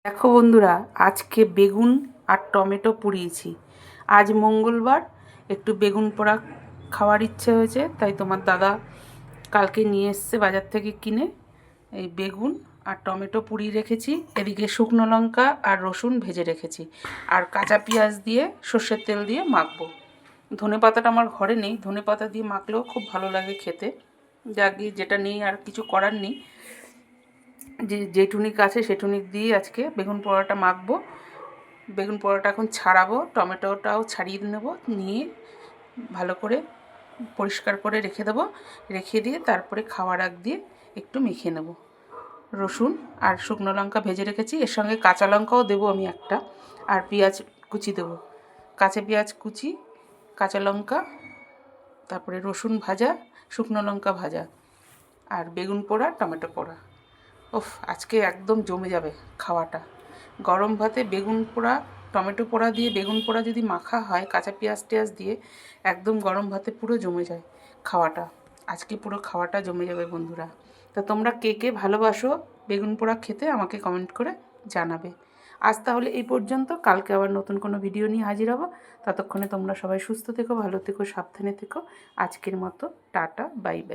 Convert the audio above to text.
দেখো বন্ধুরা, আজকে বেগুন আর টমেটো পুড়িয়েছি। আজ মঙ্গলবার, একটু বেগুন পোড়া খাওয়ার ইচ্ছে হয়েছে, তাই তোমার দাদা কালকে নিয়ে এসছে বাজার থেকে কিনে। এই বেগুন আর টমেটো পুড়িয়ে রেখেছি, এদিকে শুকনো লঙ্কা আর রসুন ভেজে রেখেছি, আর কাঁচা পেঁয়াজ দিয়ে সর্ষের তেল দিয়ে মাখবো। ধনে পাতাটা আমার ঘরে নেই, ধনে পাতা দিয়ে মাখলেও খুব ভালো লাগে খেতে। যাকে যেটা নেই আর কিছু করার নেই, যেটুনিক আছে সেটুনিক দিয়ে আজকে বেগুন পোড়াটা মাখবো। বেগুন পোড়াটা এখন ছাড়াবো, টমেটোটাও ছাড়িয়ে নেব, নিয়ে ভালো করে পরিষ্কার করে রেখে দেবো। রেখে দিয়ে তারপরে খাওয়ার আগ দিয়ে একটু মেখে নেব। রসুন আর শুকনো লঙ্কা ভেজে রেখেছি, এর সঙ্গে কাঁচা লঙ্কাও দেবো আমি একটা, আর পেঁয়াজ কুচি দেবো। কাঁচা পেঁয়াজ কুচি, কাঁচা লঙ্কা, তারপরে রসুন ভাজা, শুকনো লঙ্কা ভাজা, আর বেগুন পোড়া, টমেটো পোড়া। ওফ, আজকে একদম জমে যাবে খাওয়াটা। গরম ভাতে বেগুন পোড়া, টমেটো পোড়া দিয়ে বেগুন পোড়া যদি মাখা হয় কাঁচা পেঁয়াজ টেয়াজ দিয়ে, একদম গরম ভাতে পুরো জমে যায় খাওয়াটা। আজকে পুরো খাওয়াটা জমে যাবে বন্ধুরা। তা তোমরা কে কে ভালোবাসো বেগুন পোড়া খেতে আমাকে কমেন্ট করে জানাবে। আজ তাহলে এই পর্যন্ত, কালকে আবার নতুন কোনো ভিডিও নিয়ে হাজির হব। ততক্ষণে তোমরা সবাই সুস্থ থেকো, ভালো থেকো, সাবধানে থেকো। আজকের মতো টাটা, বাই বাই।